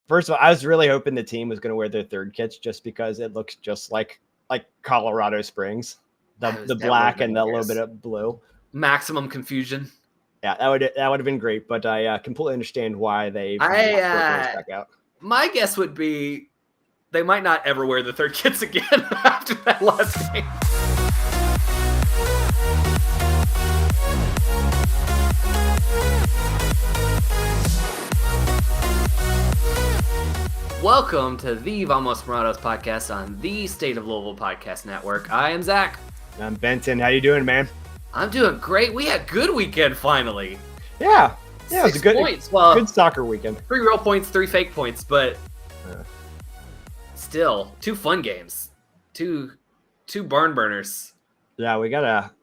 First of all, I was really hoping the team was going to wear their third kits just because it looks just like Colorado Springs, the black and the little bit of blue. Maximum confusion. Yeah, that would have been great, but I completely understand why they brought those back out. My guess would be they might not ever wear the third kits again after that last game. Welcome to the Morados podcast on the State of Louisville Podcast Network. I am Zach. I'm Benton. How you doing, man? I'm doing great. We had a good weekend finally. Yeah, it was a good points. Well, good soccer weekend. 3 real points, 3 fake points, but still 2 fun games, two barn burners. Yeah, we got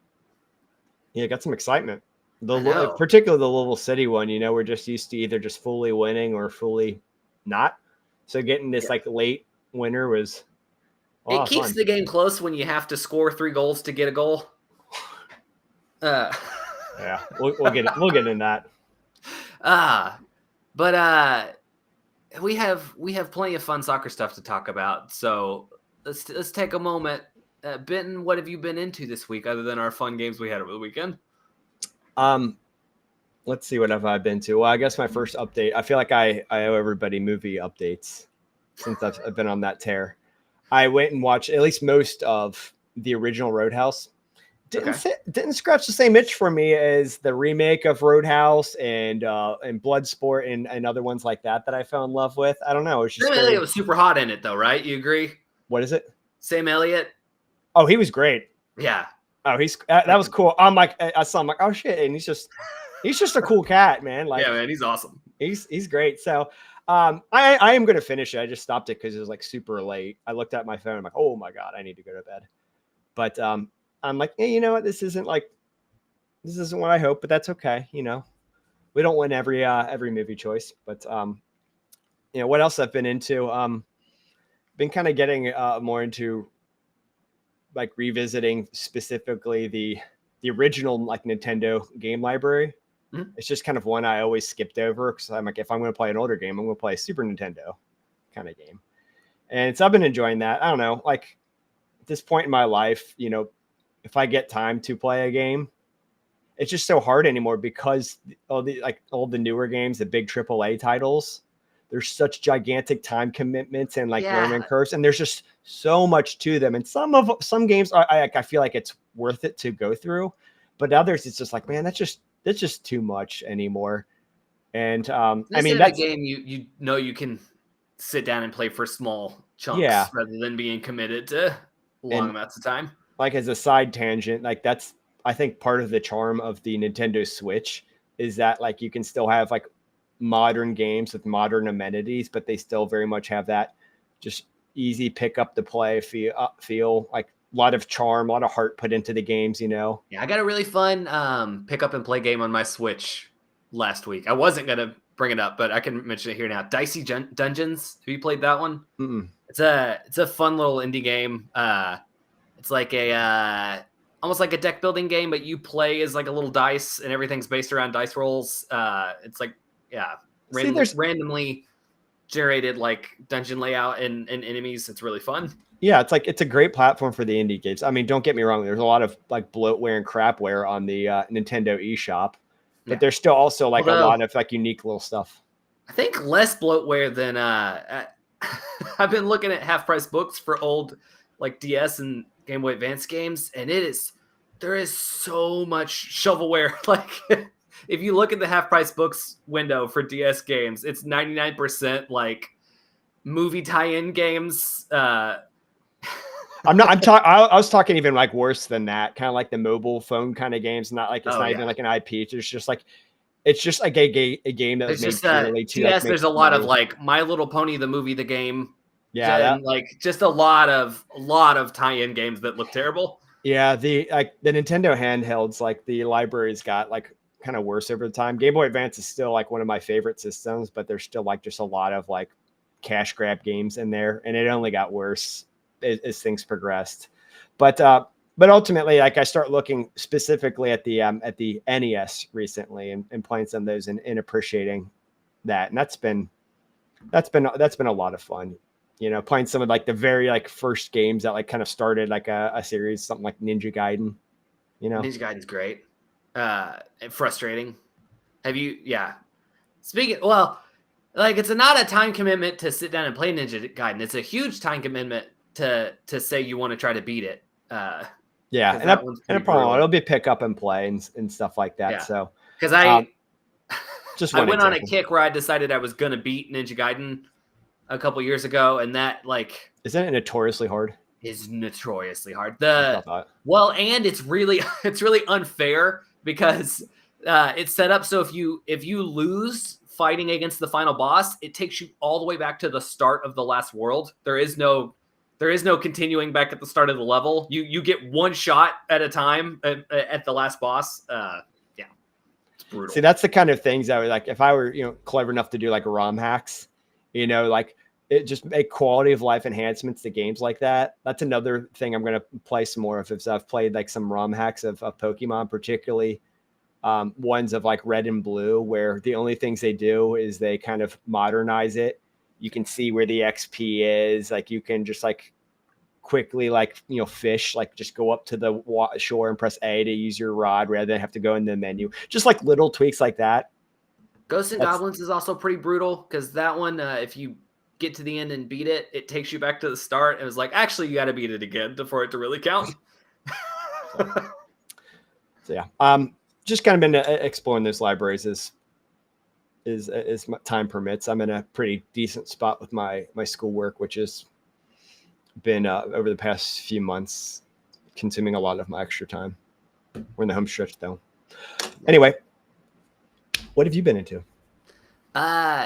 some excitement. Particularly the Louisville City one. You know, we're just used to either just fully winning or fully not. So getting this late winner was it keeps fun. The game close when you have to score 3 goals to get a goal. Yeah, we'll get in that. But we have plenty of fun soccer stuff to talk about. So let's take a moment. Benton, what have you been into this week other than our fun games we had over the weekend? Let's see, what have I been to? Well, I guess my first update, I feel like I owe everybody movie updates since I've been on that tear. I went and watched at least most of the original Roadhouse. Didn't scratch the same itch for me as the remake of Roadhouse and Bloodsport and other ones like that I fell in love with. I don't know. It's just Sam Elliott was super hot in it though, right? You agree? What is it? Sam Elliott. Oh, he was great. Yeah. Oh, that was cool. I saw him like, oh shit, and he's just a cool cat, man. Like, yeah, man, he's awesome. He's great. So, I am going to finish it. I just stopped it because it was like super late. I looked at my phone. I'm like, oh my god, I need to go to bed. But I'm like, hey, you know what? This isn't what I hope, but that's okay. You know, we don't win every movie choice. But you know, what else I've been into? Been kind of getting more into like revisiting specifically the original like Nintendo game library. Mm-hmm. It's just kind of one I always skipped over because I'm like, if I'm going to play an older game, I'm going to play a Super Nintendo kind of game. And so I've been enjoying that. I don't know, like at this point in my life, you know, if I get time to play a game, it's just so hard anymore because all the newer games, the big AAA titles, there's such gigantic time commitments and learning curves, and there's just so much to them. And some games I feel like it's worth it to go through, but others it's just like, man, that's just too much anymore. And I mean, that's a game you know you can sit down and play for small chunks rather than being committed to long amounts of time. Like as a side tangent, like that's I think part of the charm of the Nintendo Switch is that like you can still have like modern games with modern amenities, but they still very much have that just easy pick up to play feel like a lot of charm, a lot of heart put into the games, you know? Yeah, I got a really fun pick up and play game on my Switch last week. I wasn't going to bring it up, but I can mention it here now. Dicey Dungeons. Have you played that one? Mm-mm. It's a fun little indie game. It's like almost like a deck building game, but you play as like a little dice and everything's based around dice rolls. It's like, randomly generated like dungeon layout and enemies. It's really fun. Yeah, it's a great platform for the indie games. I mean, don't get me wrong. There's a lot of like bloatware and crapware on the Nintendo eShop, but there's still also like a lot of like unique little stuff. I think less bloatware than I've been looking at half price books for old like DS and Game Boy Advance games, and there is so much shovelware. Like if you look at the half price books window for DS games, it's 99% like movie tie-in games. I was talking even like worse than that, kind of like the mobile phone kind of games. Not like not even like an IP. It's just like a game that was made purely to DS. There's a lot of like My Little Pony, the movie, the game. Yeah, and like just a lot of tie-in games that look terrible. Yeah, the Nintendo handhelds, like the library's got like kind of worse over the time. Game Boy Advance is still like one of my favorite systems, but there's still like just a lot of like cash grab games in there, and it only got worse as things progressed. But ultimately, like I start looking specifically at the NES recently and playing some of those and appreciating that, and that's been that's been a lot of fun. Playing some of like the very like first games that like kind of started like a series, something like Ninja Gaiden. Ninja Gaiden's great. And frustrating. Have you? Yeah. Speaking, well, like it's not a time commitment to sit down and play Ninja Gaiden. It's a huge time commitment to say you want to try to beat it. Yeah, and that one's a pretty problem. brutal. It'll be pick up and play and stuff like that. Yeah. So Because I just I one went on a example. kick where I decided I was gonna beat Ninja Gaiden a couple years ago, and that like Isn't it notoriously hard? is notoriously hard. I thought. Well, and it's really unfair because it's set up so if you lose fighting against the final boss, it takes you all the way back to the start of the last world. There is no continuing back at the start of the level. You get one shot at a time at the last boss. Yeah, it's brutal. See, that's the kind of things that would like if I were clever enough to do like ROM hacks, like it just make quality of life enhancements to games like that. That's another thing I'm going to play some more of. If I've played like some ROM hacks of Pokemon, particularly ones of like Red and Blue, where the only things they do is they kind of modernize it. You can see where the XP is. Like you can just like quickly like fish, like just go up to the shore and press A to use your rod rather than have to go in the menu. Just like little tweaks like that. Ghosts and Goblins is also pretty brutal because that one, if you get to the end and beat it, it takes you back to the start. It was like, actually, you got to beat it again for it to really count. So yeah, just kind of been exploring those libraries as time permits. I'm in a pretty decent spot with my schoolwork, which has been over the past few months consuming a lot of my extra time. We're in the home stretch though. Anyway, what have you been into?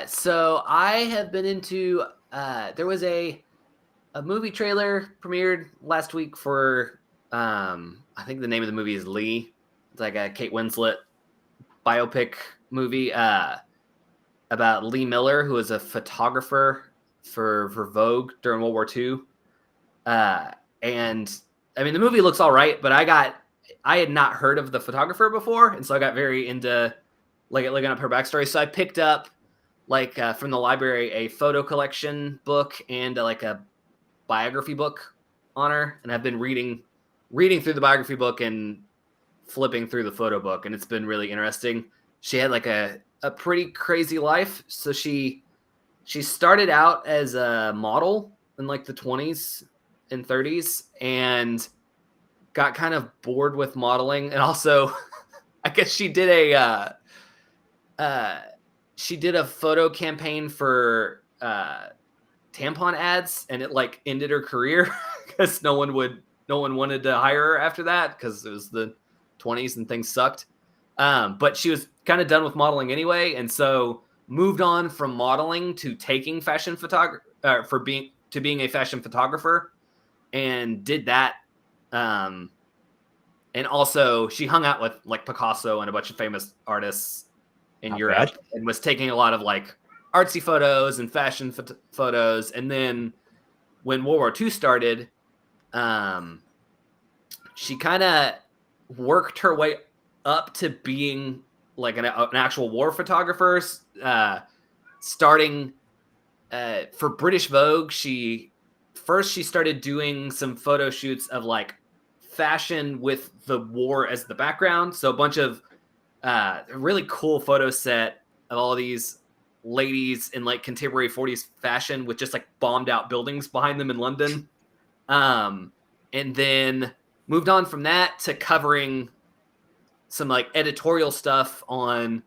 So I have been into there was a movie trailer premiered last week for I think the name of the movie is Lee. It's like a Kate Winslet biopic movie about Lee Miller, who was a photographer for Vogue during World War II. And I mean the movie looks all right, but I had not heard of the photographer before, and so I got very into like looking up her backstory. So I picked up from the library a photo collection book and like a biography book on her, and I've been reading through the biography book and flipping through the photo book, and it's been really interesting. She had like a pretty crazy life. So she started out as a model in like the 20s and 30s and got kind of bored with modeling, and also I guess she did a photo campaign for tampon ads, and it like ended her career because no one wanted to hire her after that because it was the 20s and things sucked. But she was kind of done with modeling anyway, and so moved on from modeling to taking fashion photography being a fashion photographer, and did that. And also she hung out with like Picasso and a bunch of famous artists in Not Europe bad. and was taking a lot of like artsy photos and fashion photos. And then when World War II started, she kind of worked her way up to being like an actual war photographer, starting for British Vogue. She started doing some photo shoots of like fashion with the war as the background. So a bunch of really cool photo set of all these ladies in like contemporary 40s fashion with just like bombed out buildings behind them in London. And then moved on from that to covering some like editorial stuff on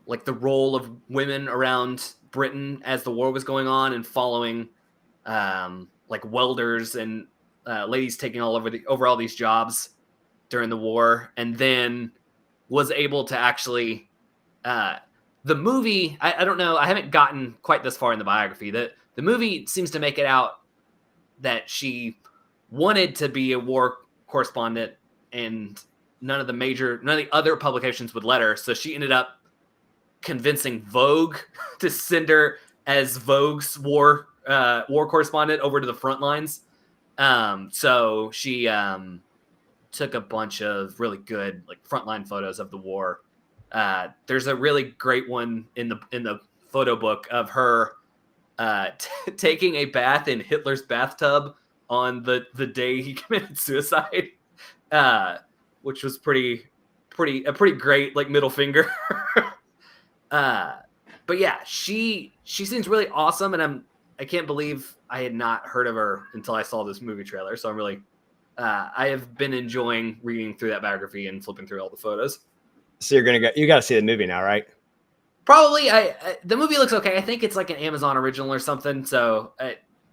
like the role of women around Britain as the war was going on, and following like welders and ladies taking over all these jobs during the war. And then was able to actually the movie, I don't know, I haven't gotten quite this far in the biography. The movie seems to make it out that she wanted to be a war correspondent, and none of the other publications would let her. So she ended up convincing Vogue to send her as Vogue's war correspondent over to the front lines. So she took a bunch of really good like frontline photos of the war. There's a really great one in the photo book of her taking a bath in Hitler's bathtub on the day he committed suicide, which was pretty great, like, middle finger. But yeah, she seems really awesome, and I can't believe I had not heard of her until I saw this movie trailer. So I'm really I have been enjoying reading through that biography and flipping through all the photos. So you got to see the movie now, right? Probably. The movie looks okay. I think it's like an Amazon original or something. So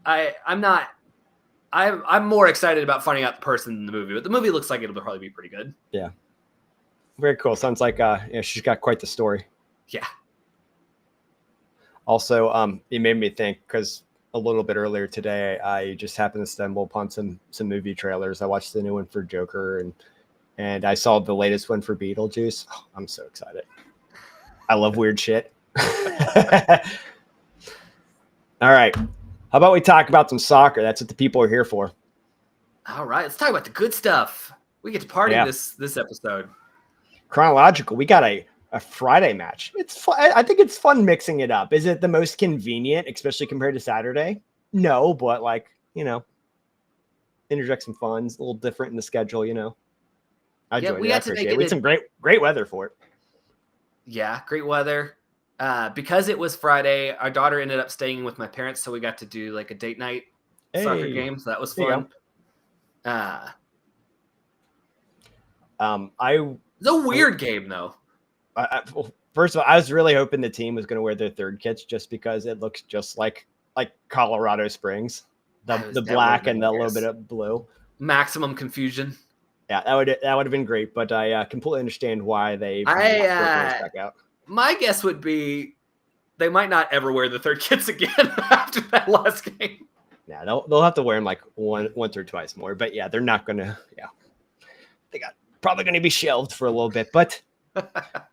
I'm more excited about finding out the person in the movie, but the movie looks like it'll probably be pretty good. Yeah. Very cool. Sounds like she's got quite the story. Yeah. Also, it made me think, because a little bit earlier today, I just happened to stumble upon some movie trailers. I watched the new one for Joker, and I saw the latest one for Beetlejuice. Oh, I'm so excited. I love weird shit. All right. How about we talk about some soccer? That's what the people are here for. All right. Let's talk about the good stuff. We get to party this episode. Chronological. We got a Friday match. It's fun. I think it's fun mixing it up. Is it the most convenient, especially compared to Saturday? No, but interject some fun. It's a little different in the schedule, I enjoyed it. I appreciate it. We had some great weather for it. Yeah, great weather. Because it was Friday, our daughter ended up staying with my parents, so we got to do like a date night soccer game. So that was fun. It's a weird game, though. First of all, I was really hoping the team was going to wear their third kits, just because it looks just like Colorado Springs, the black and the little bit of blue. Maximum confusion. Yeah, that would have been great, but I completely understand why they back out. My guess would be they might not ever wear the third kits again after that last game. Yeah, they'll have to wear them like once or twice more, but yeah, they're not gonna. Yeah, they got probably going to be shelved for a little bit, but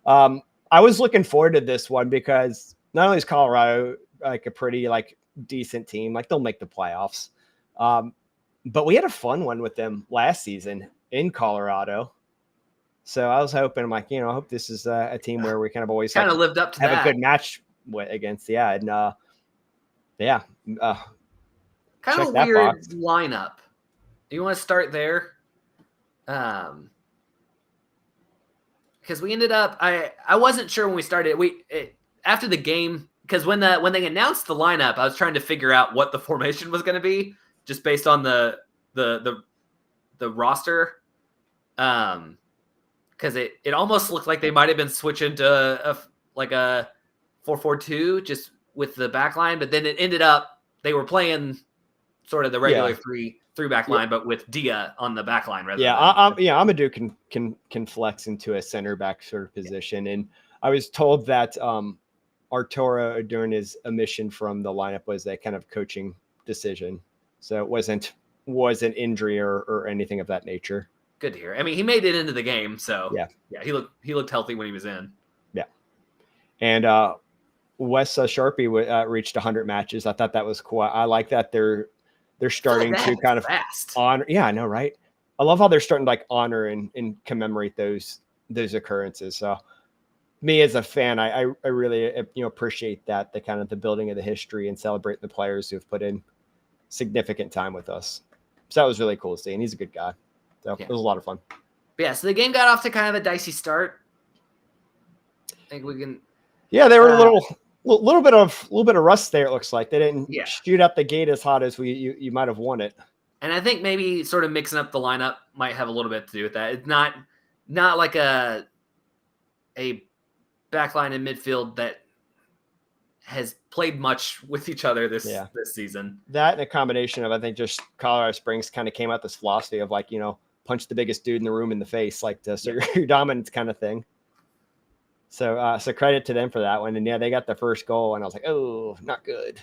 I was looking forward to this one because not only is Colorado like a pretty decent team, like they'll make the playoffs, but we had a fun one with them last season in Colorado. So I was hoping, I hope this is a team where we kind of always lived up to have a good match against. Yeah. And kind of a weird lineup. You want to start there? Because we ended up, I wasn't sure when we started. After the game, because when they announced the lineup, I was trying to figure out what the formation was going to be, just based on the roster. Because it almost looked like they might have been switching to a 4-4-2 just with the back line, but then it ended up they were playing sort of the regular three back line, but with Dia on the back line. Amadou can flex into a center back sort of position, and I was told that Arturo Adorna's omission from the lineup was a kind of coaching decision, so it wasn't injury or anything of that nature. Good to hear. I mean, he made it into the game, so yeah, he looked healthy when he was in. Yeah, and Wes Sharpie reached 100 matches. I thought that was cool. I like that they're starting to kind of honor. Yeah, I know, right? I love how they're starting to honor and commemorate those occurrences. So, me as a fan, I really appreciate that the building of the history and celebrating the players who have put in significant time with us. So that was really cool to see, and he's a good guy. So it was a lot of fun. But yeah, so the game got off to kind of a dicey start. I think we can. Yeah, they were a little bit of rust there. It looks like they didn't shoot out the gate as hot as you might have wanted. And I think maybe sort of mixing up the lineup might have a little bit to do with that. It's not like a backline in midfield that has played much with each other this season. That and a combination of, I think, just Colorado Springs kind of came out this philosophy of punch the biggest dude in the room in the face, your dominance kind of thing. So credit to them for that one. And they got the first goal, and I was like, oh, not good.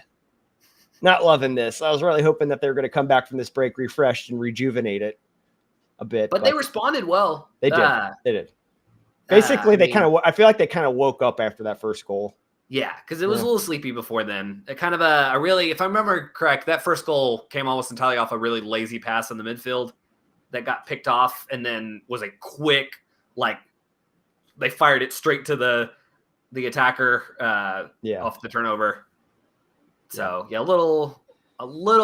Not loving this. I was really hoping that they were going to come back from this break refreshed and rejuvenate it a bit. But they responded well. They did. They did. Basically, I feel like they kind of woke up after that first goal. Yeah, because it was a little sleepy before then. Kind of a really, if I remember correct, that first goal came almost entirely off a really lazy pass in the midfield that got picked off, and then was a quick, they fired it straight to the attacker off the turnover. So a little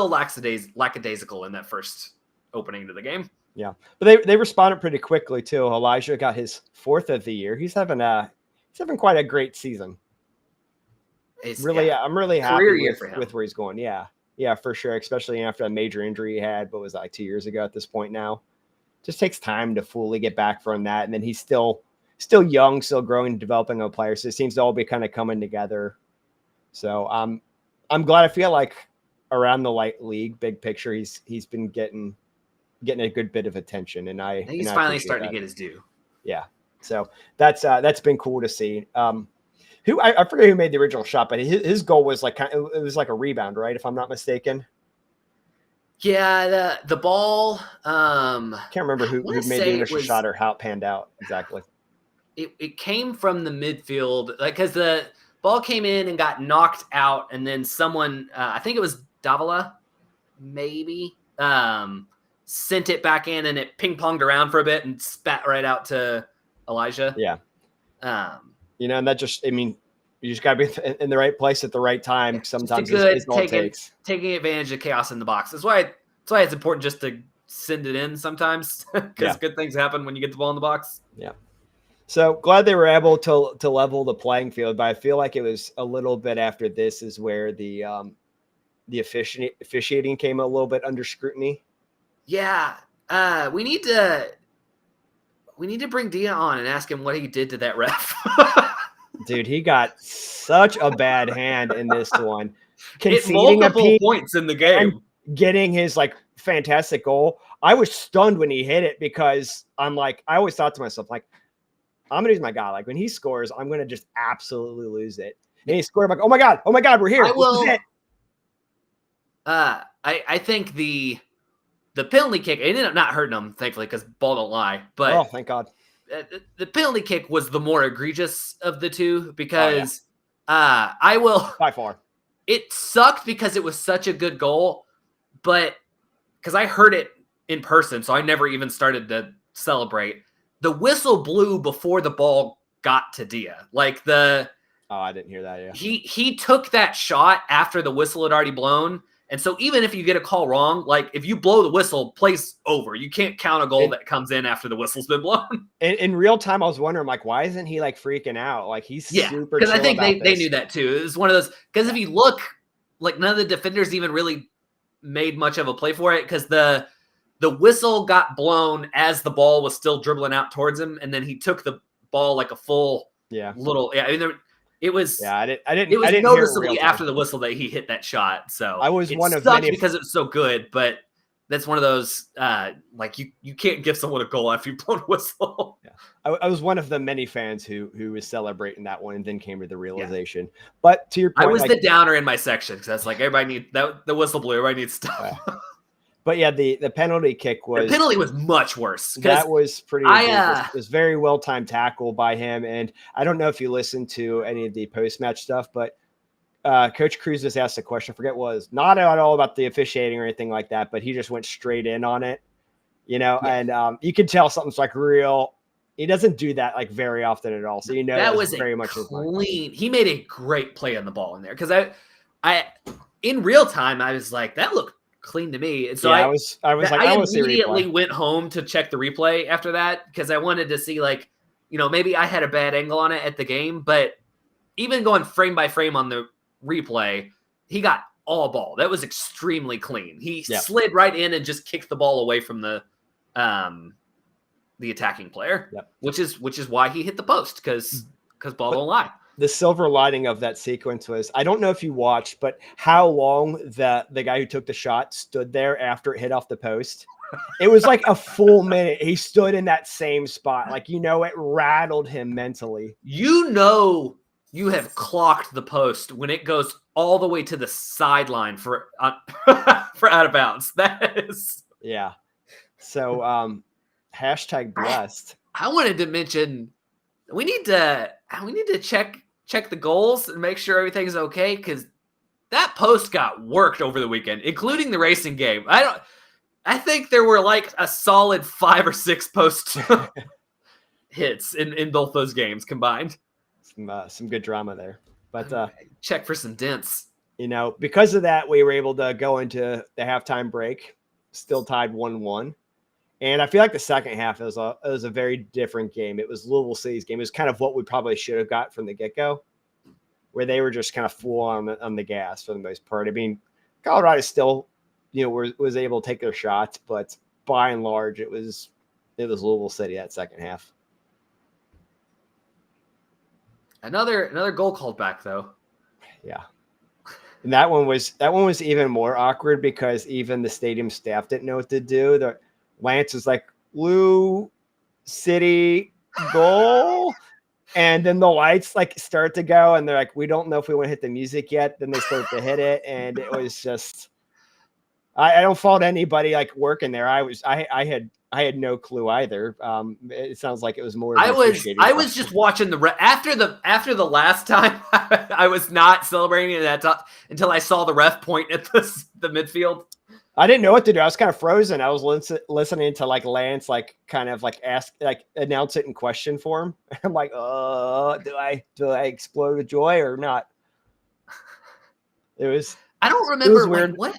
lackadaisical in that first opening to the game. Yeah, but they responded pretty quickly too. Elijah got his 4th of the year. He's having quite a great season. I'm really happy with where he's going. Yeah, for sure. Especially after a major injury he had, but was like 2 years ago at this point now. Just takes time to fully get back from that, and then he's still young, still growing and developing a player. So it seems to all be kind of coming together. So I'm glad. I feel like around the light league, big picture, he's been getting a good bit of attention, and he's finally starting to get his due. Yeah, so that's been cool to see. Who I forget who made the original shot, but his goal was like it was like a rebound, right? If I'm not mistaken. Yeah, the ball. Can't remember who made the initial shot or how it panned out exactly. It came from the midfield, like because the ball came in and got knocked out, and then someone, I think it was Davila, maybe, sent it back in, and it ping-ponged around for a bit and spat right out to Elijah. Yeah. And that just, you just got to be in the right place at the right time. Sometimes it's all it takes. Taking advantage of chaos in the box. That's why it's important just to send it in sometimes, because good things happen when you get the ball in the box. Yeah. So glad they were able to level the playing field, but I feel like it was a little bit after this is where the officiating came a little bit under scrutiny. Yeah. We need to bring Dia on and ask him what he did to that ref. Dude, he got such a bad hand in this one. Conceding multiple points in the game. Getting his like fantastic goal. I was stunned when he hit it because I always thought to myself, like, I'm gonna use my guy. Like when he scores, I'm gonna just absolutely lose it. And he scored. I'm like, oh my god, we're here. I think the penalty kick, it ended up not hurting him, thankfully, because ball don't lie. But thank God. The penalty kick was the more egregious of the two because I will by far. It sucked because it was such a good goal, but because I heard it in person, so I never even started to celebrate. The whistle blew before the ball got to Dia. Like I didn't hear that. Yeah, he took that shot after the whistle had already blown. And so even if you get a call wrong, like if you blow the whistle, play's over. You can't count a goal that comes in after the whistle's been blown. In real time, I was wondering, like, why isn't he like freaking out? Like he's super. Because I think they knew that too. It was one of those. Because if you look, like none of the defenders even really made much of a play for it because the whistle got blown as the ball was still dribbling out towards him, and then he took the ball like a full little. Yeah, it was. Yeah, I didn't. It was didn't noticeably after the whistle that he hit that shot. So I was one of many because it was so good, but that's one of those like you can't give someone a goal after you've blown a whistle. Yeah, I was one of the many fans who was celebrating that one and then came to the realization. Yeah. But to your point, I was the downer in my section because that's like everybody needs the whistle blew. Everybody needs stuff. But yeah, the penalty kick was... The penalty was much worse. That was pretty... It was very well-timed tackle by him. And I don't know if you listened to any of the post-match stuff, but Coach Cruz just asked a question. I forget what it was. Not at all about the officiating or anything like that, but he just went straight in on it. And you can tell something's like real... He doesn't do that like very often at all. So that was very much clean. He made a great play on the ball in there. Because I in real time, I was like, that looked clean to me. And so I immediately went home to check the replay after that because I wanted to see maybe I had a bad angle on it at the game, but even going frame by frame on the replay, he got all ball. That was extremely clean. He slid right in and just kicked the ball away from the attacking player, which is why he hit the post because ball don't lie. The silver lining of that sequence was, I don't know if you watched, but how long the guy who took the shot stood there after it hit off the post. It was like a full minute. He stood in that same spot. It rattled him mentally. You have clocked the post when it goes all the way to the sideline for out of bounds. That is. Yeah. So hashtag blessed. I wanted to mention we need to check the goals and make sure everything's okay because that post got worked over the weekend, including the racing game. I think there were like a solid 5 or 6 post hits in both those games combined. Some good drama there, but check for some dents. because of that, we were able to go into the halftime break, still tied 1-1. And I feel like the second half it was a very different game. It was Louisville City's game. It was kind of what we probably should have got from the get-go, where they were just kind of full on the gas for the most part. I mean, Colorado still, was able to take their shots, but by and large, it was Louisville City that second half. Another goal called back though. Yeah. And that one was even more awkward because even the stadium staff didn't know what to do. Lance was like, Lou City goal. And then the lights start to go and they're like, we don't know if we want to hit the music yet. Then they start to hit it. And it was just, I don't fault anybody working there. I had no clue either. It sounds like it was more. I was just watching after the last time. I was not celebrating at that until I saw the ref point at the midfield. I didn't know what to do. I was kind of frozen. I was listening to Lance kind of ask announce it in question form. I'm like, do I explode with joy or not? It was. I don't remember what.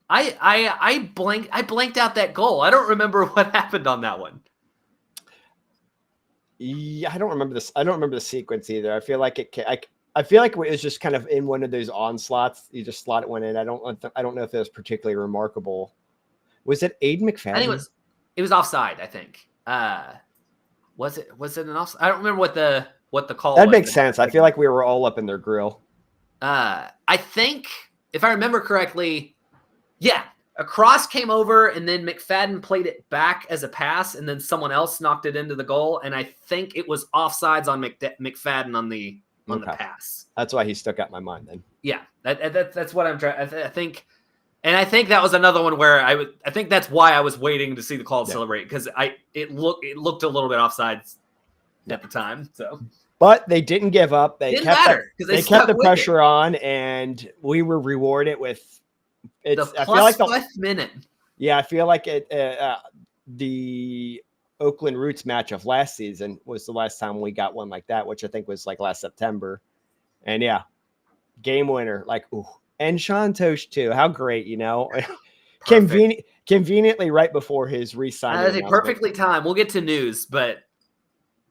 I blanked out that goal. I don't remember what happened on that one. Yeah, I don't remember this. I don't remember the sequence either. I feel like it was just kind of in one of those onslaughts. You just slot one in. I don't know if it was particularly remarkable. Was it Aiden McFadden? I think it was offside. I think. Was it an offside? I don't remember what the call. That makes sense. I feel like we were all up in their grill. I think if I remember correctly. Yeah, a cross came over, and then McFadden played it back as a pass, and then someone else knocked it into the goal, and I think it was offsides on McFadden on the pass. That's why he stuck out in my mind then. Yeah, that's what I'm trying. I think that was another one where I think that's why I was waiting to see the call celebrate because it looked a little bit offsides at the time. So, but they didn't give up. They kept the pressure on, and we were rewarded with. I feel like the minute. Yeah, I feel like the Oakland Roots match of last season was the last time we got one like that, which I think was last September. And yeah, game winner, and Sean Tosh too. How great, conveniently right before his re-signing. That's perfectly timed. We'll get to news, but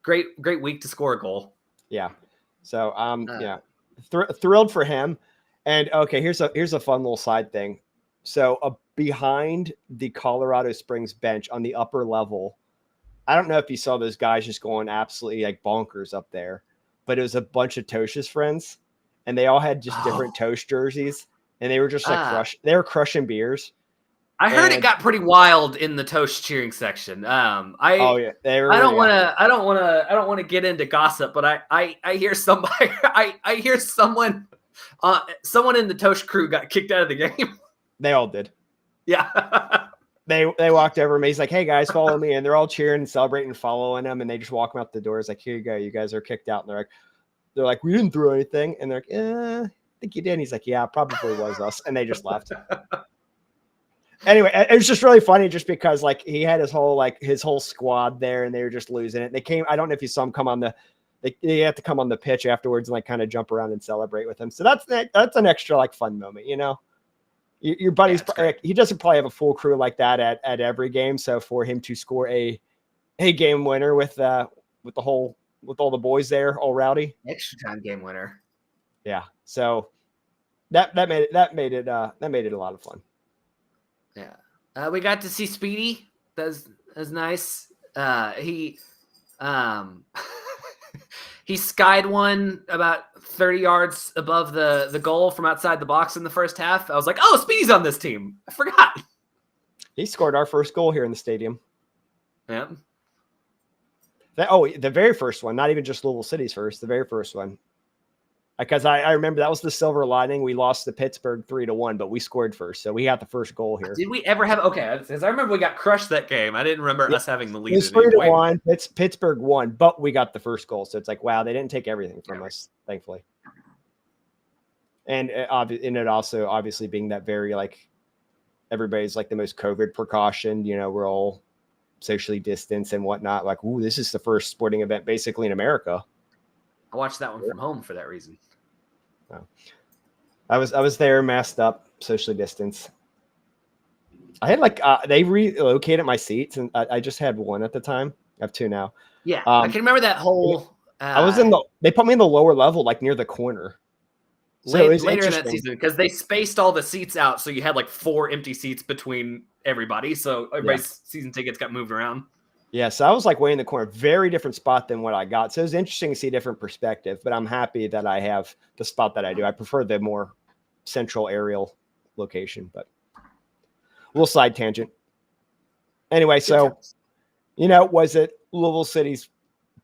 great week to score a goal. Yeah. So thrilled for him. And okay, here's a fun little side thing. So behind the Colorado Springs bench on the upper level, I don't know if you saw those guys just going absolutely bonkers up there, but it was a bunch of Tosh's friends, and they all had just different Tosh jerseys, and they were just they were crushing beers. I heard it got pretty wild in the Tosh cheering section. I don't want to get into gossip, but I hear somebody I hear someone in the Tosh crew got kicked out of the game. They all did. Yeah. They walked over me. He's like, hey guys, follow me. And they're all cheering and celebrating and following him. And they just walk him out the door. It's like, here you go. You guys are kicked out. And they're like, we didn't throw anything. And they're like, I think you did. And he's like, yeah, probably was us. And they just left. Anyway, it was just really funny just because he had his whole squad there and they were just losing it. They came, I don't know if you saw him come on they have to come on the pitch afterwards and kind of jump around and celebrate with him. So that's an extra fun moment, Your buddy's he doesn't probably have a full crew like that at every game. So for him to score a game winner with all the boys there all rowdy, extra time game winner. Yeah. So that made it a lot of fun. Yeah. We got to see Speedy. That's nice. He skied one about 30 yards above the goal from outside the box in the first half. I was like, oh, Speedy's on this team. I forgot. He scored our first goal here in the stadium. Yeah. The very first one, not even just Louisville City's first, the very first one. Because I remember that was the silver lining. We lost to Pittsburgh 3-1, but we scored first. So we got the first goal here. Did we ever have – okay, because I remember we got crushed that game. I didn't remember us having the lead. It was 3-1. Pittsburgh won, but we got the first goal. So it's like, wow, they didn't take everything from us, thankfully. And it also obviously being that very everybody's the most COVID precaution, we're all socially distanced and whatnot. Ooh, this is the first sporting event basically in America. I watched that one from home for that reason. I was there, masked up, socially distanced. I had like they relocated my seats, and I just had one at the time. I have two now. Yeah, I can remember that whole. I was in the. They put me in the lower level, like near the corner. So later in that season, because they spaced all the seats out, so you had like 4 empty seats between everybody. So everybody's season tickets got moved around. Yeah, so I was like way in the corner, very different spot than what I got. So it was interesting to see a different perspective, but I'm happy that I have the spot that I do. I prefer the more central aerial location, but a little side tangent. Anyway, so, was it Louisville City's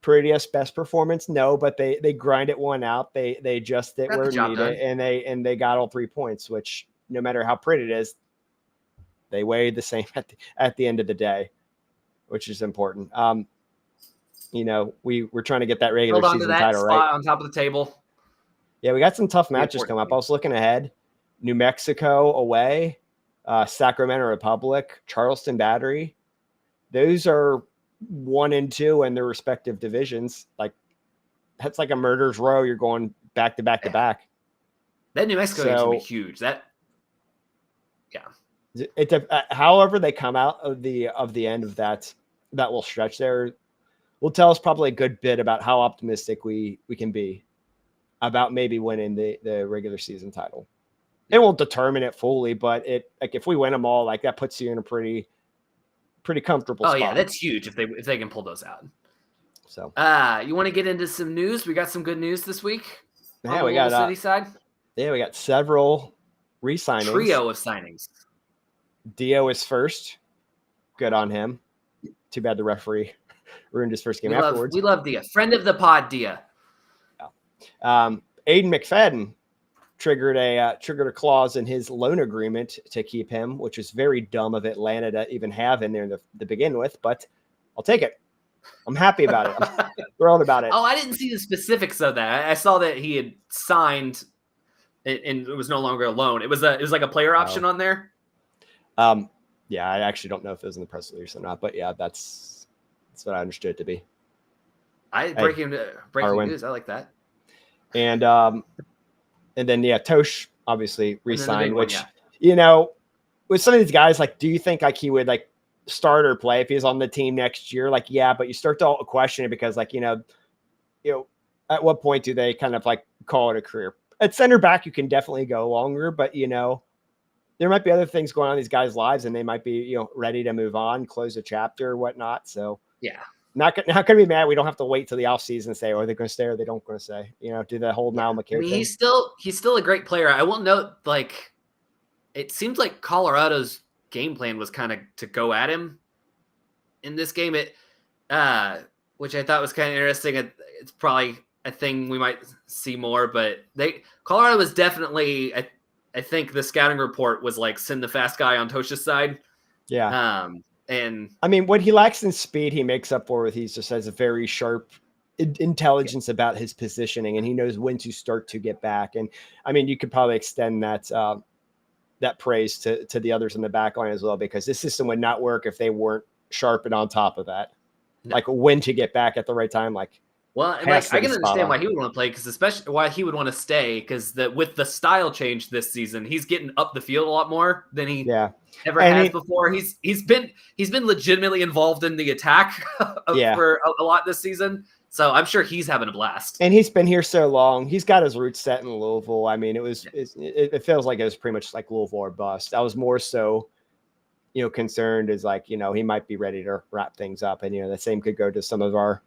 prettiest, best performance? No, but they grinded one out. They just it where needed, and they got all 3 points, which no matter how pretty it is, they weighed the same at the end of the day, which is important. We're trying to get that regular season title right on top of the table. Yeah, we got some tough matches coming up. I was looking ahead: New Mexico away, Sacramento Republic, Charleston Battery. Those are 1 and 2 in their respective divisions. Like that's like a murderer's row. You're going back to back to back. That New Mexico game's gonna be huge. However they come out of the end of that little stretch there will tell us probably a good bit about how optimistic we can be about maybe winning the regular season title. It won't determine it fully, but if we win them all, like that puts you in a pretty comfortable spot. Yeah, that's huge if they can pull those out. So you want to get into some news? We got some good news this week. Yeah, we got City side. Yeah, we got several re-signings. Trio of signings. Dio is first. Good on him. Too bad the referee ruined his first game afterwards. We love Dia. Friend of the pod, Dia. Aiden McFadden triggered a clause in his loan agreement to keep him, which is very dumb of Atlanta to even have in there to begin with, but I'll take it. I'm happy about it. I'm thrilled about it. Oh, I didn't see the specifics of that. I saw that he had signed and it was no longer a loan. It was like a player option on there. Yeah, I actually don't know if it was in the press release or not, but yeah, that's what I understood it to be. Breaking news. I like that. And then Tosh obviously re-signed, which with some of these guys, like, do you think like he would like start or play if he's on the team next year? Like, yeah, but you start to question it because like at what point do they kind of like call it a career? At center back, you can definitely go longer, but there might be other things going on in these guys' lives, and they might be, ready to move on, close a chapter or whatnot. So yeah, not gonna be mad. We don't have to wait till the off season and say, are they going to stay or they don't going to say, do the whole Niall McCare thing. He's still a great player. I will note, like, it seems like Colorado's game plan was kind of to go at him in this game. Which I thought was kind of interesting. It's probably a thing we might see more, but Colorado was definitely, I think the scouting report was like send the fast guy on Tosh's side. Yeah. And I mean, what he lacks in speed, he makes up for with. He just has a very sharp intelligence about his positioning, and he knows when to start to get back. And I mean, you could probably extend that praise to the others in the back line as well, because this system would not work if they weren't sharp and on top of that. No. Like when to get back at the right time. Like, well, like, I can understand why he would want to play, because especially why he would want to stay, because with the style change this season, he's getting up the field a lot more than he ever has before. He's been legitimately involved in the attack for a lot this season. So I'm sure he's having a blast. And he's been here so long. He's got his roots set in Louisville. I mean, it feels like it was pretty much like Louisville or bust. I was more so, concerned as like, he might be ready to wrap things up. And, the same could go to some of our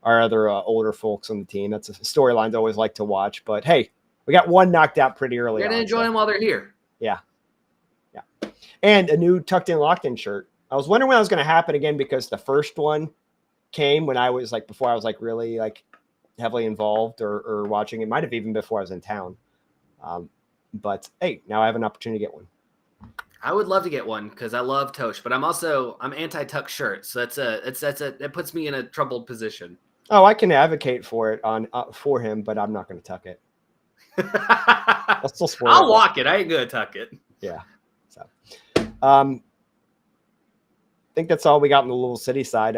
other older folks on the team. That's a storyline I always like to watch. But hey, we got one knocked out pretty early. We're gonna enjoy them while they're here. Yeah. And a new tucked in, locked in shirt. I was wondering when that was going to happen again, because the first one came when I was like, before I was like really like heavily involved or watching. It might have even before I was in town. But hey, now I have an opportunity to get one. I would love to get one because I love Tosh, but I'm anti-tuck shirts. So that puts me in a troubled position. Oh, I can advocate for it for him, but I'm not going to tuck it. I'll walk it. I ain't going to tuck it. Yeah. So, I think that's all we got on the Louisville City side.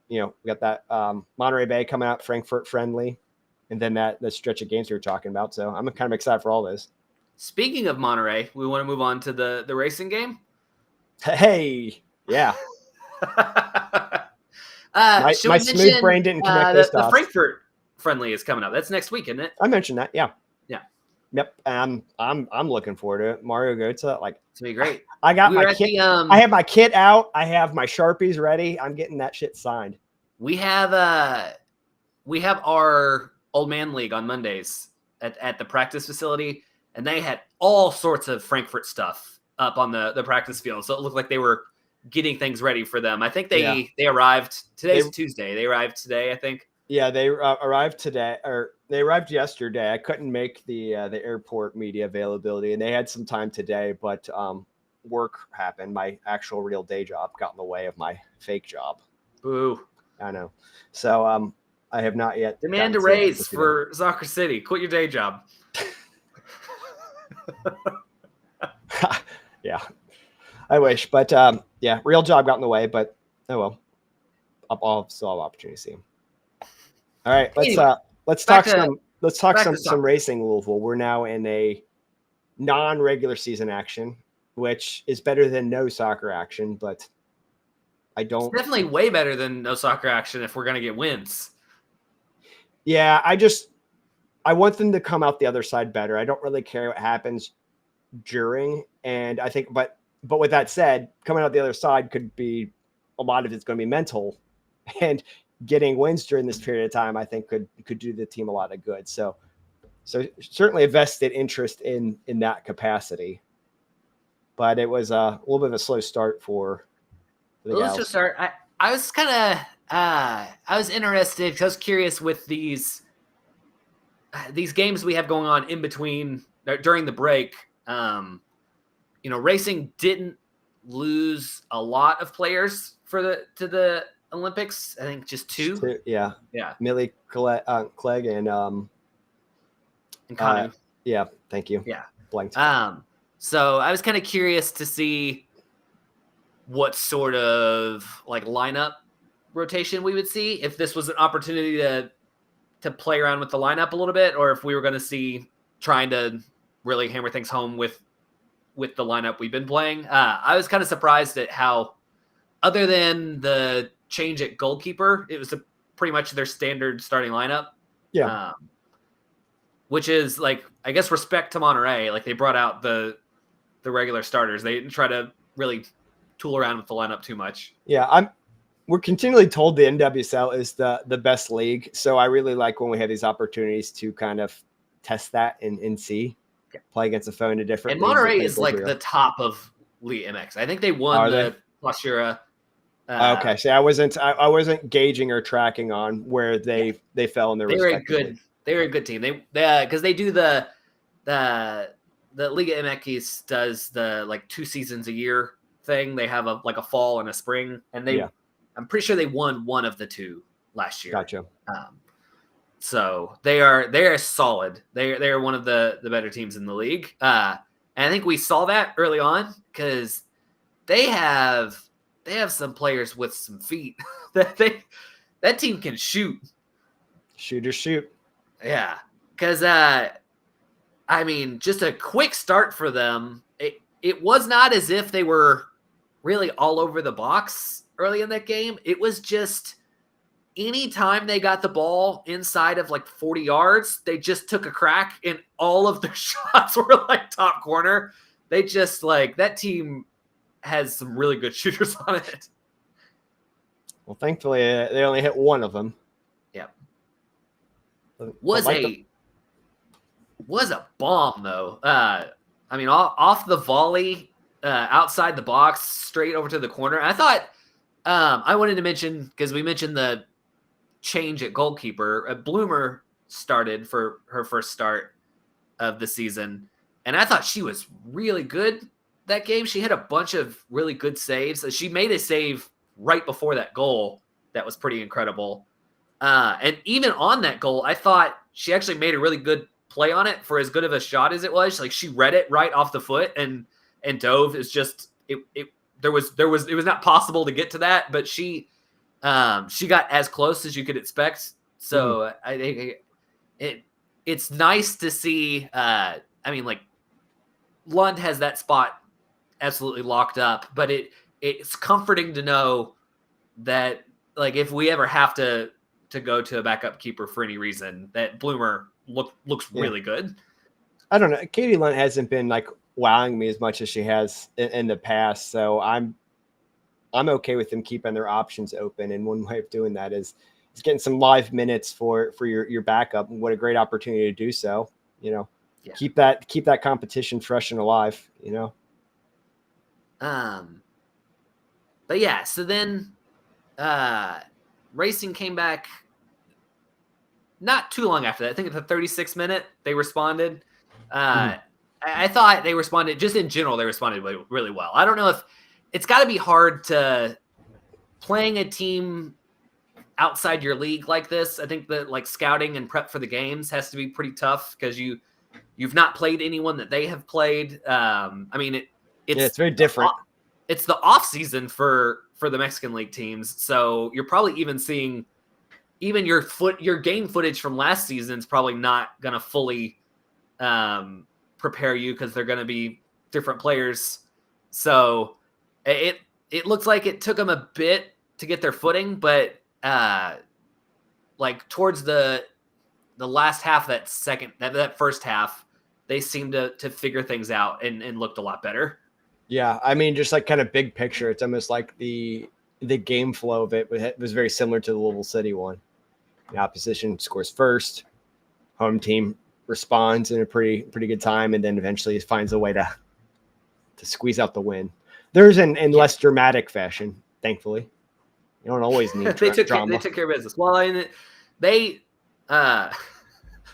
We got that Monterey Bay coming out, Frankfort friendly, and then that stretch of games we were talking about. So I'm kind of excited for all this. speaking of Monterey, we want to move on to the racing game. Hey, yeah. My smooth brain didn't connect those dots. The Frankfort friendly is coming up. That's next week, isn't it? I mentioned that. Yeah. Yeah. Yep. I'm looking forward to it. Mario Götze, like, it's gonna be great. I got my kit. I have my kit out. I have my Sharpies ready. I'm getting that shit signed. We have our old man league on Mondays at the practice facility, and they had all sorts of Frankfort stuff up on the practice field. So it looked like they were getting things ready for them. I think they arrived. Today's Tuesday. They arrived today, I think. Yeah, they arrived today, or they arrived yesterday. I couldn't make the airport media availability, and they had some time today, but work happened. My actual real day job got in the way of my fake job. Boo. I know. So I have not yet. Demand a raise for Soccer City. Quit your day job. Yeah, I wish, but yeah, real job got in the way, but oh well. I'll still have opportunity to see him. All right, let's talk some racing, Louisville. We're now in a non-regular season action, which is better than no soccer action, but it's definitely way better than no soccer action if we're going to get wins. Yeah, I want them to come out the other side better. I don't really care what happens during, and I think, but with that said, coming out the other side could be a lot of it's going to be mental, and getting wins during this period of time, I think could do the team a lot of good. So certainly a vested interest in that capacity, but it was a little bit of a slow start for the Let's just start. I was kind of I was interested because I was curious with these games we have going on in between during the break. Racing didn't lose a lot of players to the Olympics. I think just two. Yeah. Millie Clegg and Kanu. Yeah, thank you. Yeah. Blanked. So I was kind of curious to see what sort of like lineup rotation we would see, if this was an opportunity to play around with the lineup a little bit, or if we were going to see trying to really hammer things home with the lineup we've been playing. I was kind of surprised at how, other than the change at goalkeeper, it was pretty much their standard starting lineup. Yeah. Which is like, I guess, respect to Monterey. Like, they brought out the regular starters. They didn't try to really tool around with the lineup too much. Yeah, we're continually told the NWSL is the best league. So I really like when we have these opportunities to kind of test that and see. Play against a foe in a different. And Monterey is like the top of Liga MX. I think they won the Clausura. Okay, so I wasn't gauging or tracking on where they fell in their. They were a good team. They because they do the Liga MX does the like 2 seasons a year thing. They have a fall and a spring, and I'm pretty sure they won one of the 2 last year. Gotcha. So they are solid. They are one of the better teams in the league. And I think we saw that early on because they have some players with some feet that team can shoot. Shoot. Yeah. Because just a quick start for them. It was not as if they were really all over the box early in that game. It was just anytime they got the ball inside of like 40 yards, they just took a crack, and all of their shots were like top corner. They just that team has some really good shooters on it. Well, thankfully they only hit one of them. Yep. Was a bomb though. Off the volley, outside the box, straight over to the corner. I thought I wanted to mention, because we mentioned the change at goalkeeper. Bloomer started for her first start of the season, and I thought she was really good that game. She had a bunch of really good saves. She made a save right before that goal that was pretty incredible. And even on that goal, I thought she actually made a really good play on it for as good of a shot as it was. Like, she read it right off the foot and dove. It's just it was not possible to get to that, but she got as close as you could expect. So I think it's nice to see. Lund has that spot absolutely locked up, but it's comforting to know that, like, if we ever have to go to a backup keeper for any reason, that Bloomer looks really good. I don't know. Katie Lunt hasn't been like wowing me as much as she has in the past, so I'm okay with them keeping their options open. And one way of doing that is getting some live minutes for your backup. And what a great opportunity to do so. Keep that competition fresh and alive. But yeah, so then Racing came back not too long after that. I think at the 36th minute they responded. I thought they responded, just in general, they responded really, really well. I don't know if it's got to be hard to playing a team outside your league like this. I think that like scouting and prep for the games has to be pretty tough because you've not played anyone that they have played. I mean, it's very different. It's the off season for the Mexican league teams. So you're probably even seeing even your game footage from last season is probably not going to fully prepare you because they're going to be different players. So it looks like it took them a bit to get their footing, but like towards the last half, that first half, they seemed to figure things out and looked a lot better. Yeah, I mean, just like kind of big picture, it's almost like the game flow of it was very similar to the Louisville City one. The opposition scores first, home team responds in a pretty good time, and then eventually finds a way to squeeze out the win. There's in less dramatic fashion, thankfully. You don't always need drama. They took care of business. Well, and they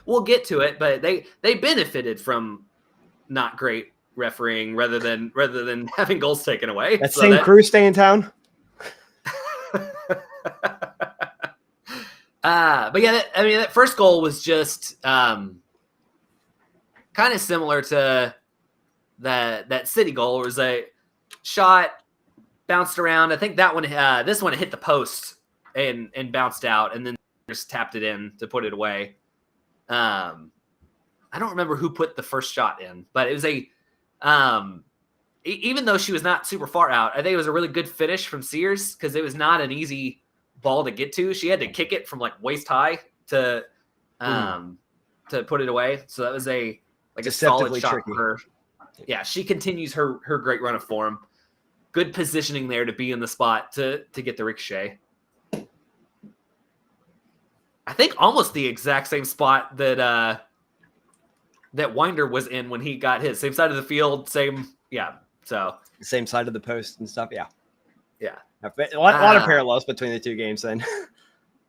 we'll get to it, but they benefited from not great refereeing rather than having goals taken away. That same crew stay in town. But yeah, that first goal was just kind of similar to that City goal. It was a shot, bounced around. I think that one, this one hit the post and bounced out, and then just tapped it in to put it away. I don't remember who put the first shot in, but it was even though she was not super far out, I think it was a really good finish from Sears because it was not an easy ball to get to. She had to kick it from like waist high to put it away. So that was a solid shot for her. Yeah, she continues her great run of form. Good positioning there to be in the spot to get the ricochet. I think almost the exact same spot that Winder was in when he got his. Same side of the field, same. So same side of the post and stuff. Yeah. A lot of parallels between the two games then.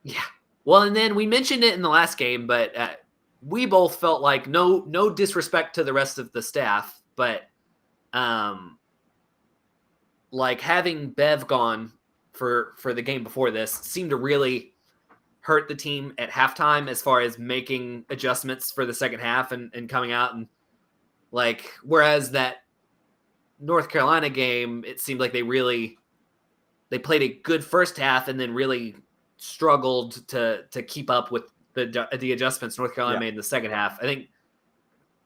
Yeah. Well, and then we mentioned it in the last game, but we both felt like no disrespect to the rest of the staff, but like having Bev gone for the game before this seemed to really hurt the team at halftime as far as making adjustments for the second half and coming out. And like, whereas that North Carolina game, it seemed like they played a good first half and then really struggled to keep up with the adjustments North Carolina made in the second half. I think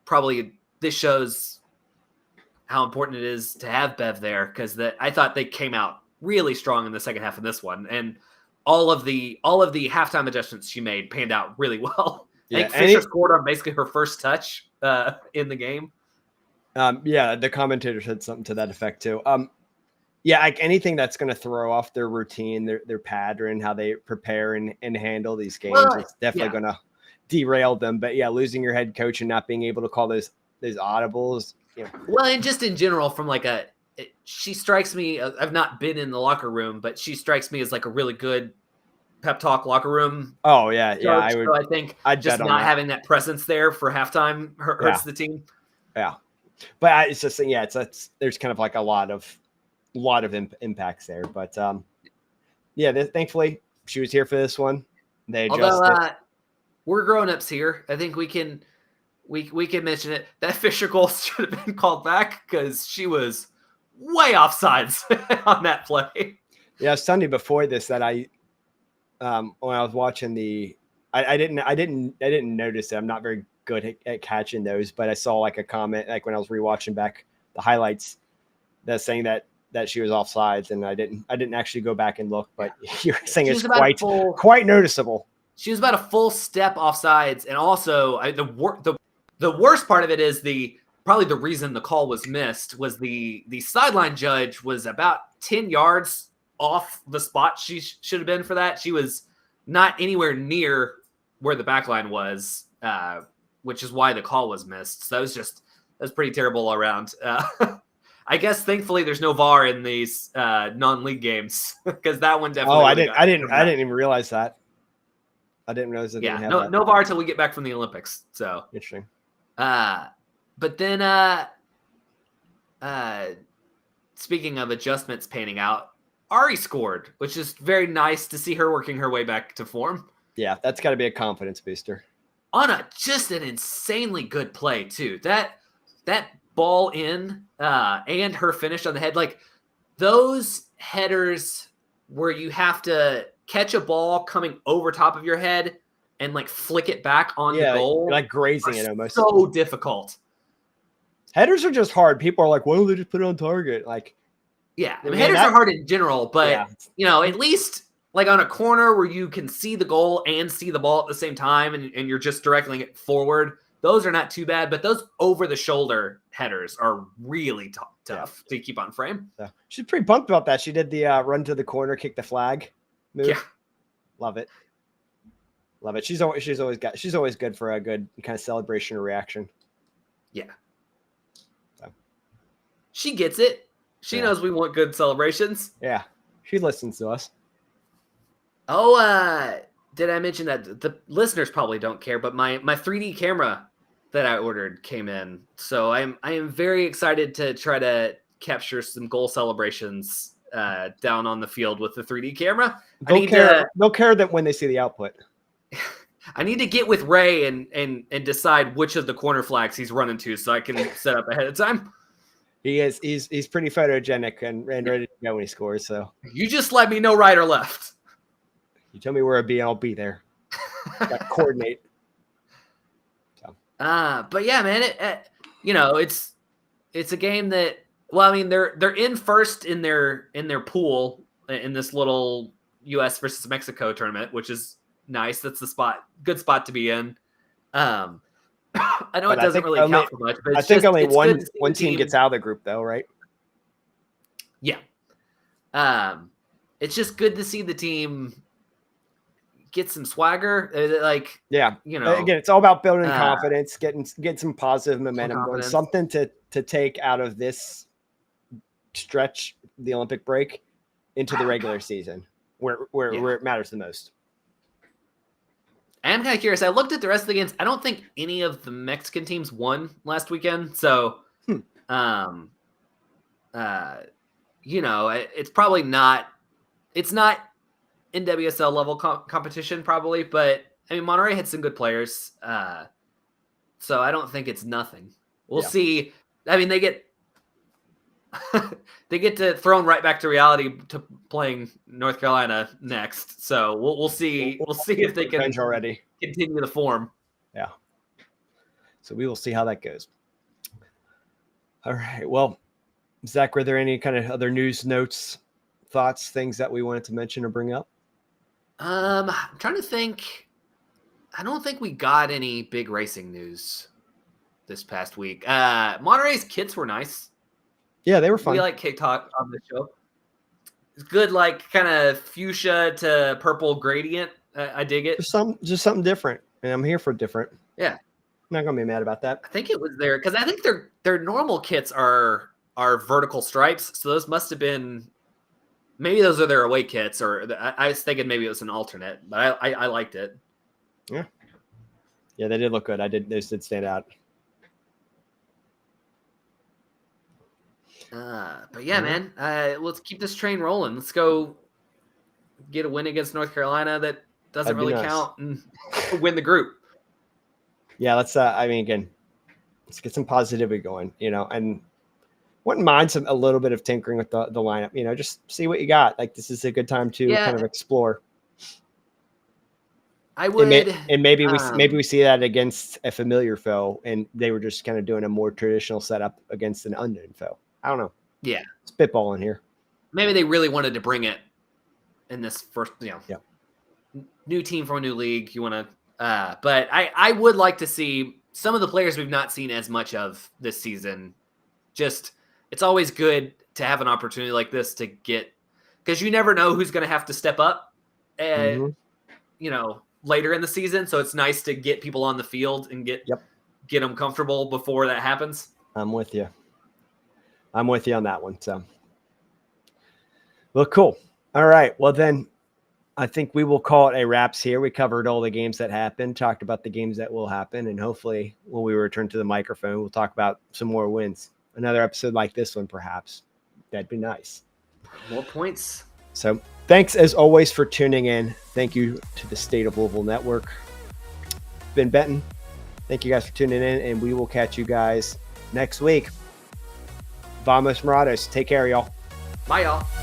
probably this shows how important it is to have Bev there, because I thought they came out really strong in the second half of this one, and all of the halftime adjustments she made panned out really well. I think Fisher scored on basically her first touch in the game. The commentator said something to that effect too. Like anything that's going to throw off their routine, their pattern, how they prepare and handle these games, it's definitely going to derail them. But losing your head coach and not being able to call those audibles. Well, and just in general, from like she strikes me. I've not been in the locker room, but she strikes me as like a really good pep talk locker room. Oh yeah. I think just not having that presence there for halftime hurts the team. Yeah, but it's just there's kind of like a lot of impacts there, but thankfully she was here for this one. They adjusted. We're grown-ups here. I think we can mention it. That Fisher goal should have been called back because she was way offsides on that play. Yeah, Sunday before this that when I was watching I didn't notice it. I'm not very good at catching those. But I saw like a comment like when I was rewatching back the highlights that's saying that she was offsides, and I didn't actually go back and look. But you're saying it's quite noticeable. She was about a full step offsides, and also the worst part of it is probably the reason the call was missed was the sideline judge was about 10 yards off the spot she should have been for that. She was not anywhere near where the back line was, which is why the call was missed. So that was pretty terrible all around. I guess thankfully there's no VAR in these non-league games because that one definitely. Oh, I didn't even realize that. I didn't realize that. Yeah, no VAR till we get back from the Olympics. So interesting. But then, speaking of adjustments panning out, Ari scored, which is very nice to see her working her way back to form. Yeah, that's got to be a confidence booster. On just an insanely good play too. That ball in and her finish on the head, like those headers where you have to catch a ball coming over top of your head and like flick it back on the goal, like grazing it almost. So difficult. Headers are just hard. People are like, why don't they just put it on target? Like, yeah, I mean, headers are hard in general, but at least like on a corner where you can see the goal and see the ball at the same time, and you're just directing it forward. Those are not too bad, but those over the shoulder headers are really tough to keep on frame. So she's pretty pumped about that. She did the run to the corner, kick the flag move. Yeah, love it. Love it. She's always good for a good kind of celebration or reaction. Yeah. So she gets it. She knows we want good celebrations. Yeah. She listens to us. Oh, did I mention that the listeners probably don't care, but my 3D camera that I ordered came in. So I am very excited to try to capture some goal celebrations down on the field with the 3D camera. They'll care that when they see the output. I need to get with Ray and decide which of the corner flags he's running to so I can set up ahead of time. He's pretty photogenic and ready to go when he scores. So you just let me know right or left. You tell me where I'll be, and I'll be there. Coordinate. So. But yeah, man, it's a game that, well, I mean, they're in first in their pool in this little U.S. versus Mexico tournament, which is nice. That's good spot to be in. I know it doesn't really count for much, but I think only one team gets out of the group, though, right? Yeah. It's just good to see the team get some swagger. Like, yeah, again, it's all about building confidence, get some positive momentum, going, something to take out of this stretch, the Olympic break, into the regular season, where it matters the most. I am kind of curious. I looked at the rest of the games. I don't think any of the Mexican teams won last weekend. So, it's probably not. It's not NWSL level competition, probably. But I mean, Monterrey had some good players. So I don't think it's nothing. We'll see. I mean, they get to thrown right back to reality to playing North Carolina next. So we'll see. We'll see if they can continue the form. Yeah. So we will see how that goes. All right. Well, Zach, were there any kind of other news, notes, thoughts, things that we wanted to mention or bring up? I'm trying to think. I don't think we got any big racing news this past week. Monterey's kits were nice. Yeah, they were fun. We like TikTok on the show. It's good, like kind of fuchsia to purple gradient. I dig it. Just something different, and I'm here for different. Yeah, I'm not gonna be mad about that. I think it was there because I think their normal kits are vertical stripes, so those must have been. Maybe those are their away kits, or I was thinking maybe it was an alternate, but I liked it. Yeah, they did look good. They did stand out. But yeah, man, let's keep this train rolling. Let's go get a win against North Carolina that doesn't really count and win the group. Yeah, let's. Again, let's get some positivity going. And wouldn't mind a little bit of tinkering with the lineup. Just see what you got. Like, this is a good time to kind of explore. I would, And maybe we see that against a familiar foe, and they were just kind of doing a more traditional setup against an unknown foe. I don't know. Yeah, Spitballing here. Maybe they really wanted to bring it in this first, Yeah. new team from a new league. You want to, but I would like to see some of the players we've not seen as much of this season. Just, it's always good to have an opportunity like this to get, because you never know who's going to have to step up, and later in the season. So it's nice to get people on the field and get them comfortable before that happens. I'm with you on that one. So, well, cool. All right. Well, then I think we will call it a wraps here. We covered all the games that happened, talked about the games that will happen, and hopefully when we return to the microphone, we'll talk about some more wins. Another episode like this one, perhaps. That'd be nice. More points. So thanks as always for tuning in. Thank you to the State of Louisville Network. Been Benton. Thank you guys for tuning in, and we will catch you guys next week. Vamos Morados. Take care, y'all. Bye, y'all.